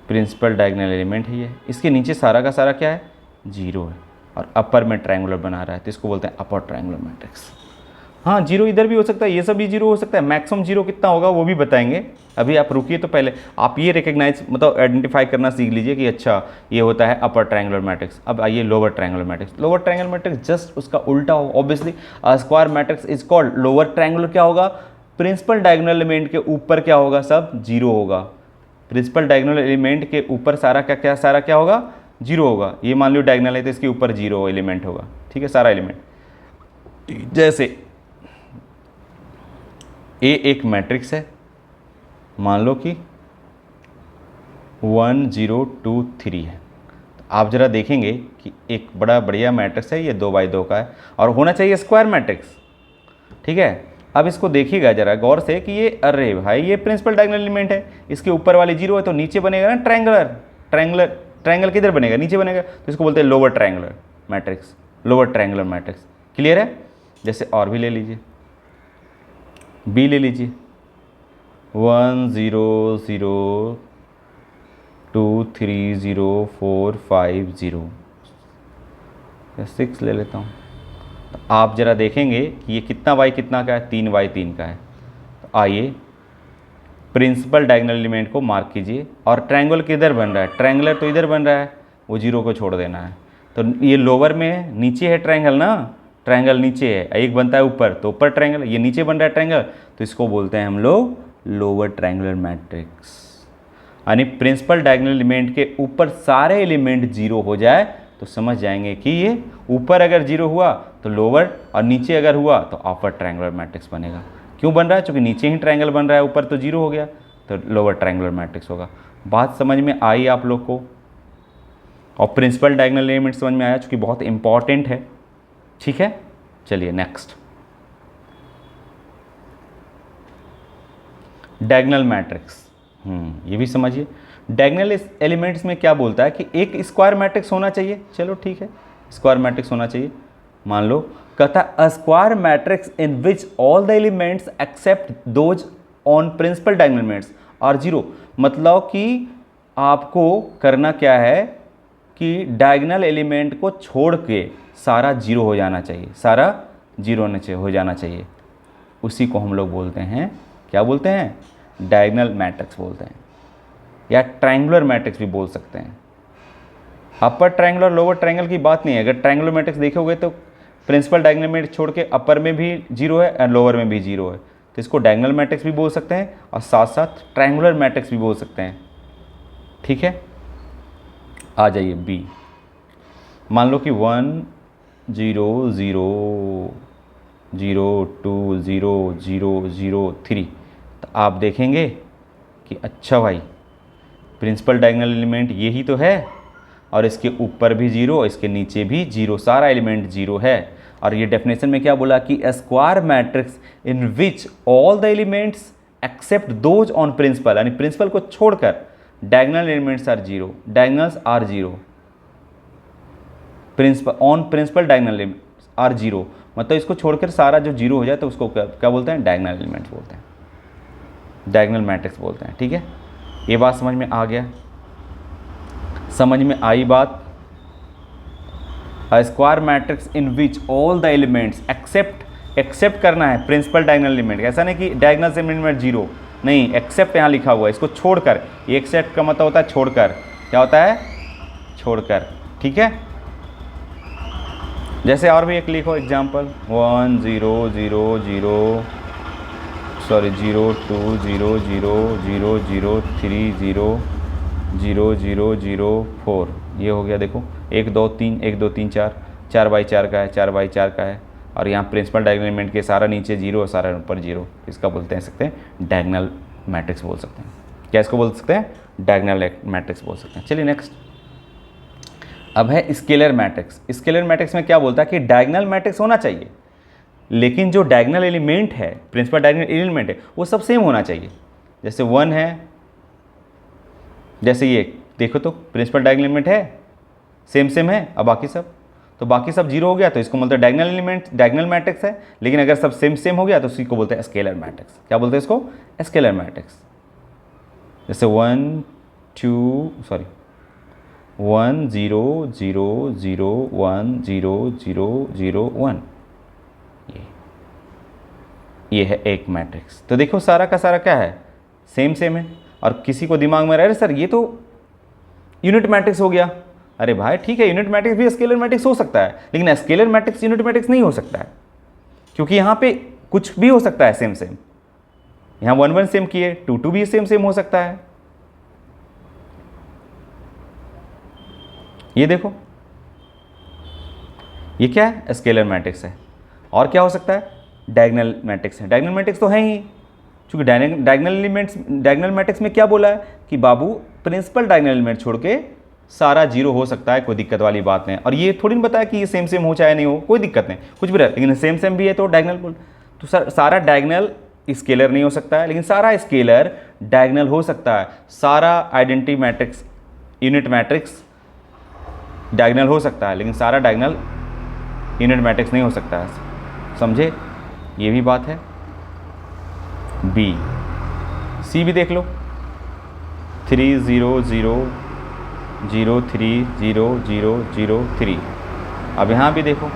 प्रिंसिपल डायगोनल एलिमेंट है ये, इसके नीचे सारा का सारा क्या है, 0 है, और अपर में ट्रायंगुलर बना रहा है, तो इसको बोलते हैं अपर ट्रायंगुलर मैट्रिक्स। हाँ 0 इधर भी हो सकता है, ये सब भी 0 हो सकता है, मैक्सिमम 0 कितना होगा वो भी बताएंगे, अभी आप रुकिए। तो पहले आप ये रिकग्नाइज मतलब आइडेंटिफाई करना सीख लीजिए कि अच्छा ये होता है अपर ट्रायंगुलर मैट्रिक्स। अब आइए lower triangular matrix. Lower triangular matrix just उसका उल्टा हो, obviously square matrix is called lower triangular. क्या होगा, प्रिंसिपल डायगोनल एलिमेंट के ऊपर क्या होगा, सब 0 होगा। प्रिंसिपल डायगोनल एलिमेंट के ऊपर सारा क्या सारा क्या होगा, 0 होगा। ये मान लो डायगोनल है तो इसके ऊपर 0 एलिमेंट होगा, ठीक है, सारा एलिमेंट। जैसे ए एक मैट्रिक्स है, मान लो कि 1 0 2 3 है। तो आप ज़रा देखेंगे कि एक बड़ा बढ़िया मैट्रिक्स है, ये 2x2 का है और होना चाहिए स्क्वायर मैट्रिक्स, ठीक है। अब इसको देखिएगा ज़रा गौर से कि ये, अरे भाई ये प्रिंसिपल डायगोनल एलिमेंट है, इसके ऊपर वाली 0 है तो नीचे बनेगा ना ट्रायंगुलर। ट्रायंगल किधर बनेगा? नीचे बनेगा, तो इसको बोलते हैं lower triangular matrix, lower triangular matrix. Clear है? जैसे और भी ले लीजिए, बी ले लीजिए, 1 0 0 2 3 0 4 5 0, 6 ले लेता हूँ। तो आप ज़रा देखेंगे कि ये कितना y कितना का है, 3y 3 का है। तो आइए प्रिंसिपल डायगोनल एलिमेंट को मार्क कीजिए और ट्रायंगल किधर बन रहा है? ट्रायंगुलर तो इधर बन रहा है, वो 0 को छोड़ देना है। तो ये लोअर में नीचे है ट्रायंगल ना, ट्रायंगल नीचे है, एक बनता है ऊपर, तो ऊपर ट्रायंगल, ये नीचे बन रहा है ट्रायंगल, तो इसको बोलते हैं हम लोग लोअर ट्रायंगुलर मैट्रिक्स। यानी प्रिंसिपल डायगोनल एलिमेंट के ऊपर सारे एलिमेंट 0 हो जाए तो समझ जाएंगे कि ये ऊपर अगर 0 हुआ तो लोअर और नीचे अगर हुआ तो अपर ट्रायंगुलर मैट्रिक्स बनेगा। क्यों बन रहा है? क्योंकि नीचे ही ट्रायंगल बन रहा है, ऊपर तो 0 हो गया, तो लोअर ट्रायंगुलर मैट्रिक्स होगा। बात समझ में आई आप लोग को? और प्रिंसिपल डायगोनल एलिमेंट समझ में आया, चूँकि बहुत इंपॉर्टेंट है, ठीक है। चलिए नेक्स्ट, डायगोनल मैट्रिक्स। ये भी समझिए, डायगोनल एलिमेंट्स में क्या बोलता है कि एक स्क्वायर मैट्रिक्स होना चाहिए। चलो ठीक है, स्क्वायर मैट्रिक्स होना चाहिए। मान लो कहता a square matrix in which all the elements except those on principal diagonal elements are 0। मतलब कि आपको करना क्या है कि डायगोनल एलिमेंट को छोड़ के सारा 0 हो जाना चाहिए, सारा 0 हो जाना चाहिए। उसी को हम लोग बोलते हैं, क्या बोलते हैं? डायगोनल मैट्रिक्स बोलते हैं, या ट्रायंगुलर मैट्रिक्स भी बोल सकते हैं। अपर ट्रायंगल और लोअर ट्रायंगल की बात नहीं है। अगर ट्रायंगुलर मैट्रिक्स देखोगे तो प्रिंसिपल डायगोनल मैट्रिक्स छोड़ के अपर में भी 0 है और लोअर में भी 0 है, तो इसको डायगोनल मैट्रिक्स भी बोल सकते हैं और साथ साथ ट्रायंगुलर मैट्रिक्स भी बोल सकते हैं, ठीक है। आ जाइए बी, मान लो कि 1 0 0 0 2 0 0 0 3। तो आप देखेंगे कि अच्छा भाई प्रिंसिपल डायगोनल एलिमेंट यही तो है, और इसके ऊपर भी 0, इसके नीचे भी 0, सारा एलिमेंट 0 है। और ये डेफिनेशन में क्या बोला कि square matrix in which all the elements except those on principal, यानी प्रिंसिपल को छोड़कर diagonal elements are 0, diagonals are 0, principal on principal diagonal elements are 0, मतलब इसको छोड़कर सारा जो 0 हो जाए तो उसको क्या बोलते हैं? डायगोनल एलिमेंट्स बोलते हैं, डायगोनल मैट्रिक्स बोलते हैं, ठीक है। ये बात समझ में आ गया? समझ में आई बात? Square matrix in which all the elements except करना है प्रिंसिपल डायगोनल एलिमेंट, ऐसा नहीं कि डायगोनल एलिमेंट 0 नहीं, एक्सेप्ट यहाँ लिखा हुआ है, इसको छोड़कर। ये एक्सेप्ट का मतलब होता है छोड़कर, क्या होता है? छोड़कर, ठीक है। जैसे और भी एक लिखो एग्जाम्पल, 1 0 0 0 2 0 0 0 0 3 0 0 0 0 4, ये हो गया। देखो 1 2 3 1 2 3 4, 4x4 का है, 4x4 का है, और यहाँ प्रिंसिपल डायगोनल एलिमेंट के सारा नीचे 0 और सारा ऊपर 0, इसका बोलते हैं सकते हैं डायगोनल मैट्रिक्स बोल सकते हैं। क्या इसको बोल सकते हैं? डायगोनल मैट्रिक्स बोल सकते हैं। चलिए नेक्स्ट, अब है स्केलर मैट्रिक्स। स्केलर मैट्रिक्स में क्या बोलता है कि डायगोनल मैट्रिक्स होना चाहिए, लेकिन जो डायगोनल एलिमेंट है, प्रिंसिपल डायगोनल एलिमेंट है, वो सब सेम होना चाहिए। जैसे 1 है, जैसे ये देखो तो प्रिंसिपल डायगोनल एलिमेंट है, सेम है, अब बाकी सब 0 हो गया तो इसको बोलते हैं डायगोनल एलिमेंट, डायगोनल मैट्रिक्स है। लेकिन अगर सब सेम हो गया तो उसी को बोलते हैं स्केलर मैट्रिक्स। क्या बोलते हैं इसको? Scalar matrix. जैसे 1 0 0 0 1 0 0 0 1, ये है एक मैट्रिक्स। तो देखो सारा का सारा क्या है? सेम है। और किसी को दिमाग में रहे सर ये तो यूनिट मैट्रिक्स हो गया। अरे भाई ठीक है, यूनिट मैट्रिक्स भी स्केलर मैट्रिक्स हो सकता है, लेकिन स्केलर मैट्रिक्स यूनिट मैट्रिक्स नहीं हो सकता है, क्योंकि यहाँ पे कुछ भी हो सकता है सेम। यहाँ 1 1 सेम किए, 2 2 भी सेम हो सकता है। ये देखो ये क्या है? स्केलर मैट्रिक्स है। और क्या हो सकता है? डायगोनल मैट्रिक्स है। डायगोनल मैट्रिक्स तो है ही, क्योंकि डायगोनल मैट्रिक्स में क्या बोला है कि बाबू प्रिंसिपल डायगोनल एलिमेंट छोड़ के सारा जीरो हो सकता है, कोई दिक्कत वाली बात नहीं। और ये थोड़ी नहीं बताया कि ये सेम सेम हो चाहे नहीं हो, कोई दिक्कत नहीं, कुछ भी रहे, लेकिन सेम सेम भी है तो डायगोनल बोल। तो सर सारा डायगोनल स्केलर नहीं हो सकता है, लेकिन सारा स्केलर डायगोनल हो सकता है। सारा identity matrix unit matrix diagonal हो सकता है, लेकिन सारा डायगोनल यूनिट मैट्रिक्स नहीं हो सकता है। समझे, ये भी बात है। बी सी भी देख लो, 3 0 0 0 3 0 0 0 3। अब यहाँ भी देखो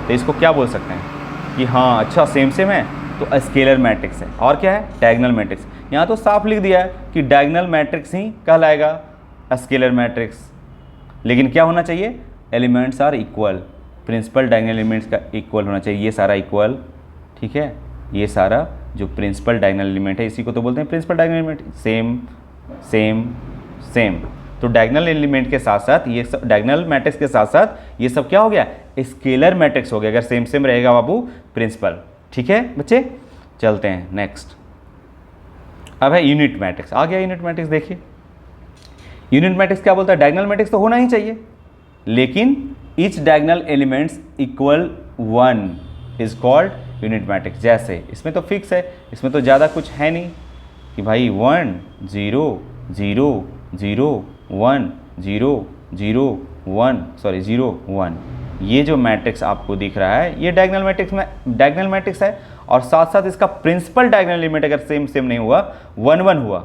तो इसको क्या बोल सकते हैं कि हाँ अच्छा सेम सेम है तो स्केलर मैट्रिक्स है। और क्या है, डायगोनल मैट्रिक्स। यहाँ तो साफ लिख दिया है कि डायगोनल मैट्रिक्स ही कहलाएगा स्केलर मैट्रिक्स। लेकिन क्या होना चाहिए, elements are equal, principal diagonal elements का इक्वल होना चाहिए, ये सारा इक्वल। ठीक है, ये सारा जो प्रिंसिपल डायगोनल एलिमेंट है इसी को तो बोलते हैं principal diagonal element. Same same same, तो डायगोनल एलिमेंट के साथ साथ ये सब, डायगोनल मैट्रिक्स के साथ साथ ये सब क्या हो गया, स्केलर मैट्रिक्स हो गया, अगर सेम सेम रहेगा बाबू प्रिंसिपल। ठीक है बच्चे, चलते हैं नेक्स्ट। अब है यूनिट मैट्रिक्स। आ गया यूनिट मैट्रिक्स। देखिए यूनिट मैट्रिक्स क्या बोलता है, डायगोनल मैट्रिक्स तो होना ही चाहिए, लेकिन each diagonal elements equal 1 is called unit matrix. जैसे इसमें तो फिक्स है, इसमें तो ज़्यादा कुछ है नहीं कि भाई 1 0 0 0 1 0 0 1 सॉरी 0 1, ये जो मैट्रिक्स आपको दिख रहा है ये डायगोनल मैट्रिक्स है। और साथ साथ इसका प्रिंसिपल डायगोनल एलिमेंट अगर सेम सेम नहीं हुआ, 1 1 हुआ,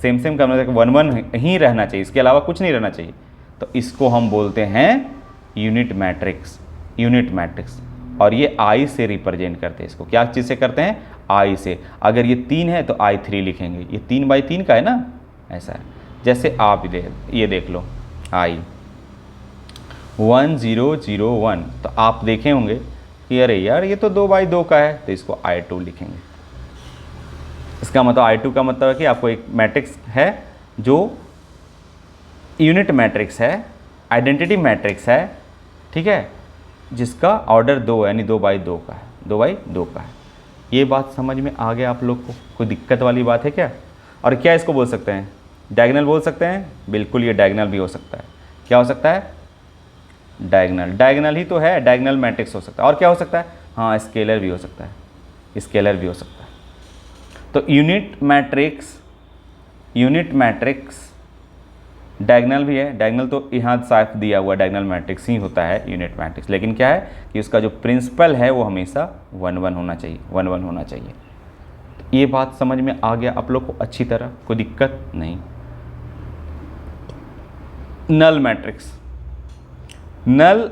सेम सेम का मतलब 1 1 ही रहना चाहिए, इसके अलावा कुछ नहीं रहना चाहिए, तो इसको हम बोलते हैं यूनिट मैट्रिक्स। यूनिट मैट्रिक्स, और ये आई से रिप्रेजेंट करते हैं इसको। क्या चीज़ से करते हैं, आई से। अगर ये 3 है तो I3 लिखेंगे, ये 3/3 का है ना, ऐसा है। जैसे आप ये देख लो I 1 0 0 1, तो आप देखे होंगे कि अरे यार ये तो 2/2 का है, तो इसको I2 लिखेंगे। इसका मतलब I2 का मतलब है कि आपको एक मैट्रिक्स है जो यूनिट मैट्रिक्स है, आइडेंटिटी मैट्रिक्स है, ठीक है, जिसका ऑर्डर 2 यानी 2/2 का है, 2/2 का है। ये बात समझ में आ गया आप लोग को, कोई दिक्कत वाली बात है क्या। और क्या इसको बोल सकते हैं, डायगोनल बोल सकते हैं, बिल्कुल ये डायगोनल भी हो सकता है। क्या हो सकता है, डायगोनल ही तो है, डायगोनल मैट्रिक्स हो सकता है। और क्या हो सकता है, हाँ स्केलर भी हो सकता है, स्केलर भी हो सकता है। तो यूनिट मैट्रिक्स डायगोनल भी है, डायगोनल तो यहाँ साफ दिया हुआ डायगोनल मैट्रिक्स ही होता है यूनिट मैट्रिक्स, लेकिन क्या है कि उसका जो प्रिंसिपल है वो हमेशा 1 1 होना चाहिए, 1 1 होना चाहिए। तो ये बात समझ में आ गया आप लोग को अच्छी तरह, कोई दिक्कत नहीं। नल मैट्रिक्स, नल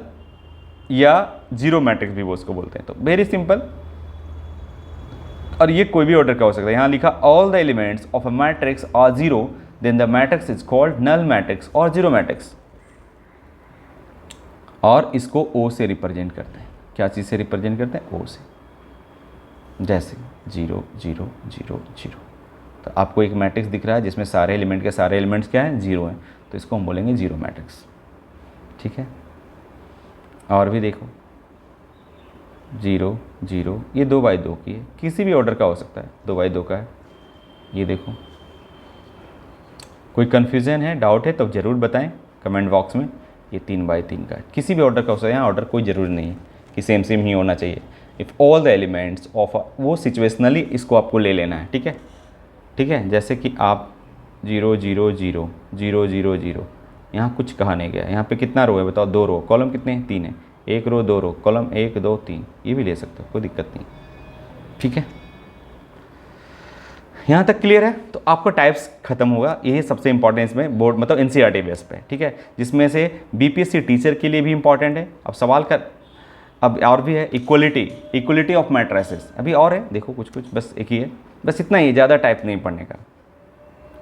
या जीरो मैट्रिक्स भी वो उसको बोलते हैं, तो वेरी सिंपल। और ये कोई भी ऑर्डर का हो सकता है। यहाँ लिखा all the elements of a matrix are zero, then the matrix is called null matrix और जीरो मैट्रिक्स। और इसको O से रिप्रेजेंट करते हैं। क्या चीज़ से रिप्रेजेंट करते हैं, O से। जैसे 0 0 0 0, तो आपको एक मैट्रिक्स दिख रहा है जिसमें सारे एलिमेंट के सारे एलिमेंट्स क्या हैं, 0 हैं, तो इसको हम बोलेंगे जीरो मैट्रिक्स। ठीक है, और भी देखो 0 0, ये 2/2 की है, किसी भी ऑर्डर का हो सकता है, 2/2 का है। ये देखो, कोई कन्फ्यूज़न है, डाउट है तो ज़रूर बताएं कमेंट बॉक्स में। ये 3/3 का है, किसी भी ऑर्डर का हो सकता है, यहाँ ऑर्डर कोई ज़रूरी नहीं है कि सेम सेम ही होना चाहिए। If all the elements of वो सिचुएशनली इसको आपको ले लेना है। ठीक है, ठीक है, जैसे कि आप 0 0 0 0 0 0, यहाँ कुछ कहा नहीं गया। यहाँ पे कितना रो है बताओ, 2 रो, कॉलम कितने हैं, 3 है, 1 रो 2 रो, कॉलम 1 2 3, ये भी ले सकते हो, कोई दिक्कत नहीं। ठीक है, यहाँ तक क्लियर है। तो आपका टाइप्स खत्म होगा, यही सबसे इंपॉर्टेंट इसमें बोर्ड मतलब NCERT बेस पे। ठीक है, जिसमें से BPSC टीचर के लिए भी इंपॉर्टेंट है। अब सवाल का अब और भी है, इक्वलिटी ऑफ मैट्रिसेस, अभी और है, देखो कुछ कुछ, बस एक ही है, बस इतना ही, ज़्यादा टाइप नहीं पढ़ने का।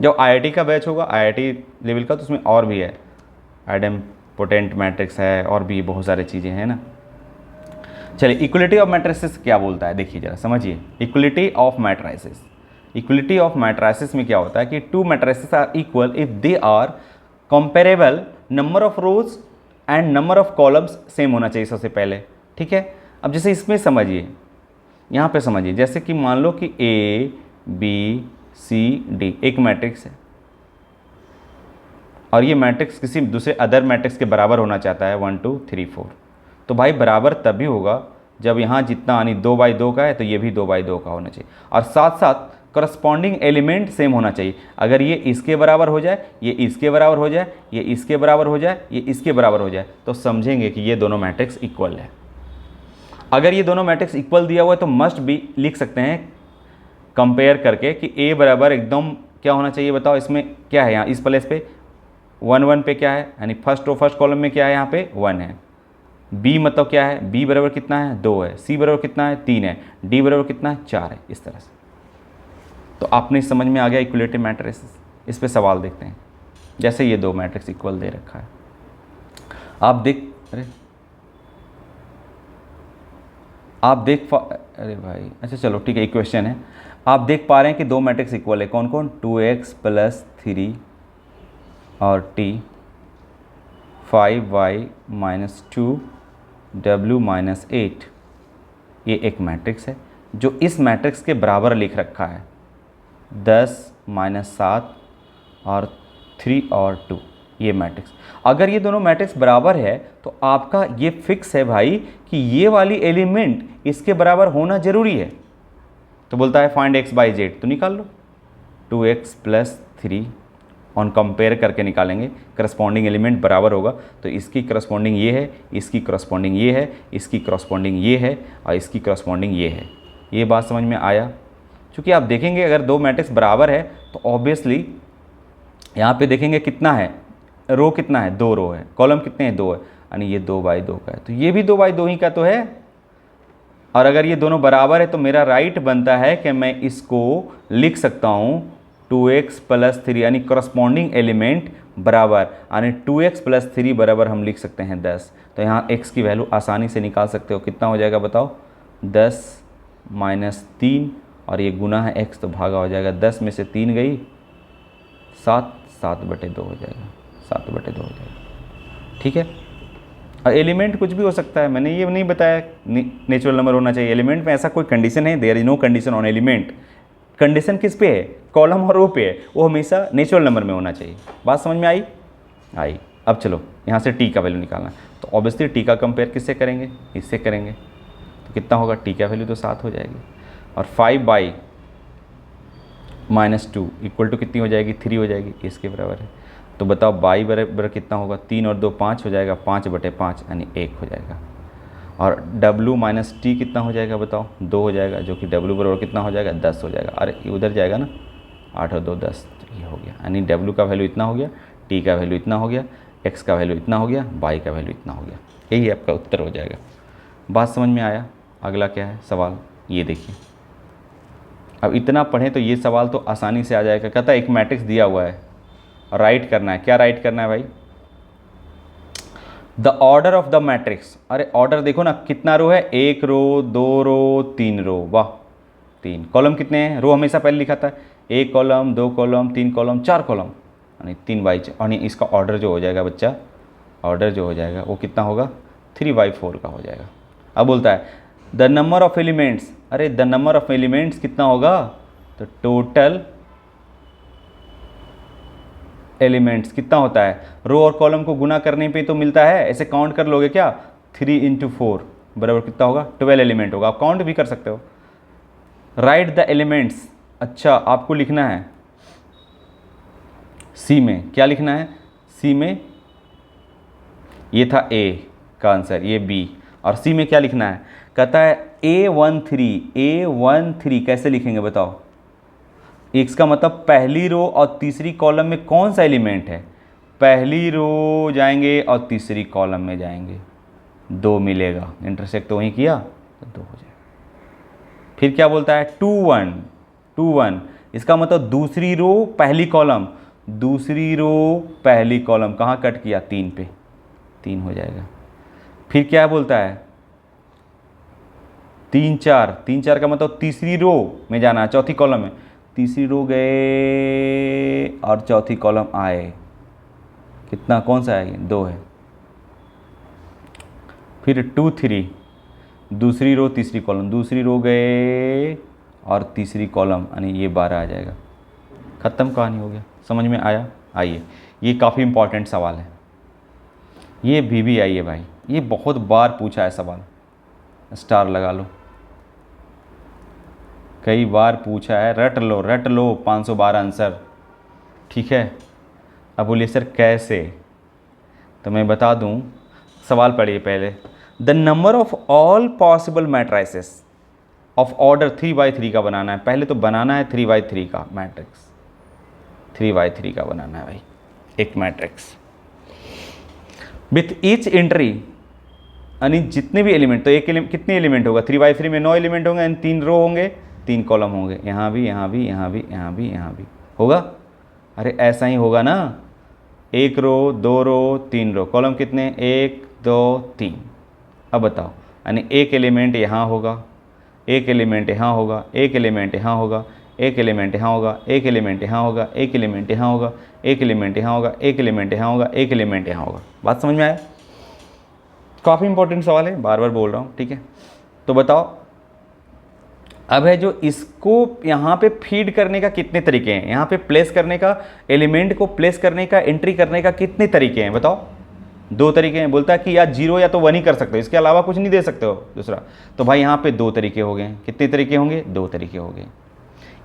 जब IIT का बैच होगा, IIT लेवल का, तो उसमें और भी है, आइडेम्पोटेंट मैट्रिक्स है, और भी बहुत सारी चीज़ें हैं ना। चलिए, इक्वलिटी ऑफ मैट्रिसेस क्या बोलता है, देखिए जरा समझिए। इक्वलिटी ऑफ मैट्रिसेस में क्या होता है कि 2 matrices are equal if they are comparable, number of rows and number of columns same होना चाहिए सबसे पहले। ठीक है, अब जैसे इसमें समझिए, यहाँ पे समझिए, जैसे कि मान लो कि A बी सी डी, एक मैट्रिक्स है और ये मैट्रिक्स किसी दूसरे अदर मैट्रिक्स के बराबर होना चाहता है 1 2 3 4। तो भाई बराबर तभी होगा जब यहाँ जितना यानी 2/2 का है तो ये भी 2/2 का होना चाहिए और साथ साथ करस्पॉन्डिंग एलिमेंट सेम होना चाहिए। अगर ये इसके बराबर हो जाए, ये इसके बराबर हो जाए, ये इसके बराबर हो जाए, ये इसके बराबर हो जाए तो समझेंगे कि ये दोनों मैट्रिक्स इक्वल है। अगर ये दोनों मैट्रिक्स इक्वल दिया हुआ है तो मस्ट भी लिख सकते हैं कंपेयर करके कि ए बराबर एकदम क्या होना चाहिए बताओ। इसमें क्या है, यहाँ इस प्लेस पे 1 1 पे क्या है, यानी फर्स्ट कॉलम में क्या है, यहाँ पे 1 है। बी मतलब क्या है, बी बराबर कितना है 2 है, सी बराबर कितना है 3 है, डी बराबर कितना है 4 है। इस तरह से तो आपने समझ में आ गया इक्वलिटी मैट्रिक्स। इस पे सवाल देखते हैं। जैसे ये दो मैट्रिक्स इक्वल दे रखा है, आप देख अरे भाई अच्छा चलो ठीक है, इक्वेशन है। आप देख पा रहे हैं कि दो मैट्रिक्स इक्वल है, कौन कौन, 2x + 3 और t, 5y - 2 w - 8। ये एक मैट्रिक्स है जो इस मैट्रिक्स के बराबर लिख रखा है 10 - 7 और 3 और 2, ये मैट्रिक्स। अगर ये दोनों मैट्रिक्स बराबर है तो आपका ये फिक्स है भाई कि ये वाली एलिमेंट इसके बराबर होना जरूरी है। तो बोलता है फाइंड x/z, तो निकाल लो 2x + 3 ऑन कंपेयर करके निकालेंगे, करस्पॉन्डिंग एलिमेंट बराबर होगा तो इसकी करस्पॉन्डिंग ये है, इसकी करस्पॉन्डिंग ये है, इसकी करस्पॉन्डिंग ये है और इसकी करस्पॉन्डिंग ये है। ये बात समझ में आया। क्योंकि आप देखेंगे अगर दो मैट्रिक्स बराबर है तो ऑब्वियसली यहाँ पे देखेंगे कितना है, रो कितना है, 2 रो है, कॉलम कितने हैं 2 है, यानी ये 2/2 का है तो ये भी 2/2 ही का तो है। और अगर ये दोनों बराबर है तो मेरा राइट बनता है कि मैं इसको लिख सकता हूँ 2x + 3 यानी करस्पॉन्डिंग एलिमेंट बराबर, यानी 2x + 3 बराबर हम लिख सकते हैं 10। तो यहाँ x की वैल्यू आसानी से निकाल सकते हो, कितना हो जाएगा बताओ, 10 - 3 और ये गुना है x तो भागा हो जाएगा, 10 में से 3 गई 7, 7/2 हो जाएगा, 7/2 हो जाएगा। ठीक है। और एलिमेंट कुछ भी हो सकता है, मैंने ये नहीं बताया नेचुरल नंबर होना चाहिए। एलिमेंट में ऐसा कोई कंडीशन है, there is no condition on element. Condition किस पे है, कॉलम और रो पे है, वो हमेशा नेचुरल नंबर में होना चाहिए। बात समझ में आई। अब चलो यहाँ से टी का वैल्यू निकालना है तो ऑब्वियसली टी का कंपेयर किससे करेंगे, इससे करेंगे। तो कितना होगा, टी का वैल्यू तो 7 हो जाएगी और 5y - 2 = कितनी हो जाएगी, 3 हो जाएगी, इसके बराबर है। तो बताओ y बराबर कितना होगा, 3 और 2 5 हो जाएगा, 5/5 यानी 1 हो जाएगा। और w - t कितना हो जाएगा बताओ, 2 हो जाएगा, जो कि w बराबर कितना हो जाएगा, 10 हो जाएगा। अरे उधर जाएगा ना, 8 और 2 10, तो ये हो गया। यानी w का वैल्यू इतना हो गया, t का वैल्यू इतना हो गया, x का वैल्यू इतना हो गया, y का वैल्यू इतना हो गया। यही आपका उत्तर हो जाएगा। बात समझ में आया। अगला क्या है सवाल, ये देखिए। अब इतना पढ़ें तो ये सवाल तो आसानी से आ जाएगा। कहता है एक मैट्रिक्स दिया हुआ है, राइट करना है। क्या राइट करना है भाई, the order of the matrix. अरे ऑर्डर देखो ना, कितना रो है, 1 रो 2 रो 3 रो, वाह 3। कॉलम कितने हैं, रो हमेशा पहले लिखा था 1 कॉलम 2 कॉलम 3 कॉलम 4 कॉलम, यानी 3/4। और इसका ऑर्डर जो हो जाएगा बच्चा, ऑर्डर जो हो जाएगा वो कितना होगा, 3/4 का हो जाएगा। अब बोलता है द नंबर ऑफ एलिमेंट्स। अरे द नंबर ऑफ एलिमेंट्स कितना होगा, तो टोटल एलिमेंट्स कितना होता है, रो और कॉलम को गुना करने पे तो मिलता है, ऐसे काउंट कर लोगे क्या, 3 × 4 बराबर कितना होगा, 12 एलिमेंट होगा। आप काउंट भी कर सकते हो। Right the elements. अच्छा आपको लिखना है सी में, क्या लिखना है सी में, ये था ए का आंसर, ये बी, और सी में क्या लिखना है, कहता है A13 कैसे लिखेंगे बताओ। एक्स का मतलब पहली रो और तीसरी कॉलम में कौन सा एलिमेंट है, पहली रो जाएंगे और तीसरी कॉलम में जाएंगे, 2 मिलेगा, इंटरसेक्ट तो वहीं किया तो 2 हो जाएगा। फिर क्या बोलता है 2 1, इसका मतलब दूसरी रो पहली कॉलम, दूसरी रो पहली कॉलम कहाँ कट किया, 3 पे, 3 हो जाएगा। फिर क्या बोलता है 3 4 का मतलब तीसरी रो में जाना है, चौथी कॉलम में, तीसरी रो गए और चौथी कॉलम आए, कितना कौन सा है, 2 है। फिर 2 3, दूसरी रो तीसरी कॉलम, दूसरी रो गए और तीसरी कॉलम यानी ये 12 आ जाएगा। ख़त्म, कहानी हो गया। समझ में आया? आइए, ये काफ़ी इंपॉर्टेंट सवाल है, ये भी आइए भाई, ये बहुत बार पूछा है सवाल, स्टार लगा लो, कई बार पूछा है, रट लो 512 आंसर। ठीक है, अब बोलिए सर कैसे, तो मैं बता दूं, सवाल पढ़िए पहले। The number of all possible matrices of order 3x3 का बनाना है। पहले तो बनाना है 3x3 का मैट्रिक्स, 3x3 का बनाना है भाई एक मैट्रिक्स विथ ईच एंट्री, यानी जितने भी एलिमेंट, तो एक कितने एलिमेंट होगा 3x3 में? 9 एलिमेंट होंगे, यानी 3 रो होंगे, 3 कॉलम होंगे, यहाँ भी यहाँ भी यहाँ भी यहाँ भी यहाँ भी होगा। अरे ऐसा ही होगा ना, 1 रो 2 रो 3 रो, कॉलम कितने? 1 2 3। अब बताओ, यानी एक एलिमेंट यहाँ होगा, एक एलिमेंट यहाँ होगा, एक एलिमेंट यहाँ होगा, एक एलिमेंट यहाँ होगा, एक एलिमेंट यहाँ होगा, एक एलिमेंट यहाँ होगा, एक एलिमेंट यहाँ होगा, एक एलिमेंट यहाँ होगा, एक एलिमेंट यहाँ होगा। बात समझ में आया? काफ़ी इंपॉर्टेंट सवाल है, बार बार बोल रहा हूँ। ठीक है, तो बताओ अब है जो इसको यहाँ पे फीड करने का कितने तरीके हैं, यहाँ पे प्लेस करने का, एलिमेंट को प्लेस करने का, एंट्री करने का कितने तरीके हैं बताओ? 2 तरीके हैं। बोलता है कि या 0 या तो 1 ही कर सकते हो, इसके अलावा कुछ नहीं दे सकते हो दूसरा। तो भाई यहाँ पे 2 तरीके हो गए। कितने तरीके होंगे? 2 तरीके हो गए।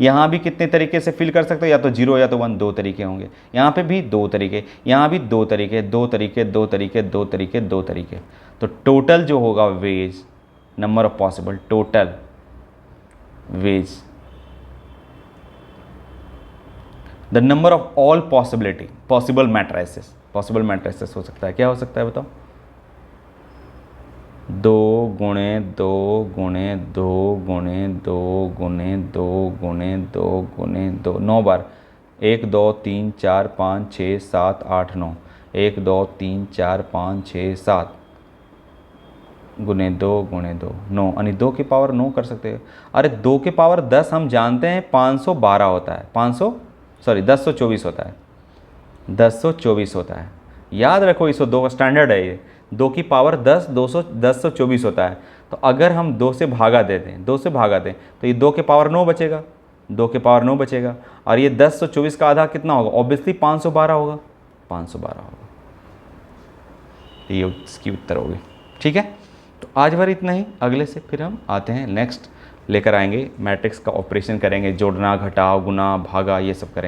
यहाँ भी कितने तरीके से फिल कर सकते हो, या तो 0 या तो 1, 2 तरीके होंगे। यहाँ पे भी 2 तरीके, यहाँ भी 2 तरीके, 2 तरीके, 2 तरीके, 2 तरीके, 2 तरीके। तो टोटल जो होगा ways, number of possible, total ways, the number of all possibility, possible matrices, possible matrices हो सकता है, क्या हो सकता है बताओ? 2 गुणे 2 गुणे 2 गुणे 2 गुणे 2 गुणे 2 गुणे 2, 9 बार, 1 2 3 4 5 6 7 8 9, 1 2 3 4 5 6 7 गुणे 2 गुणे 2, 9, यानी 2 की पावर 9 कर सकते हैं। अरे 2 की पावर 10 हम जानते हैं 512 होता है, 1024 होता है, 1024 होता है, याद रखो, इसको 2 का स्टैंडर्ड है ये। 2 की पावर 1024 होता है। तो अगर हम 2 से भागा दें, 2 से भागा दें तो ये 2 के पावर 9 बचेगा, 2 के पावर 9 बचेगा, और ये 1024 का आधा कितना होगा? ऑब्वियसली 512 होगा, 512 होगा। ये इसकी उत्तर होगी। ठीक है, तो आज भर इतना ही, अगले से फिर हम आते हैं, नेक्स्ट लेकर आएंगे, मैट्रिक्स का ऑपरेशन करेंगे, जोड़ना, घटाव, गुना, भागा, ये सब करेंगे।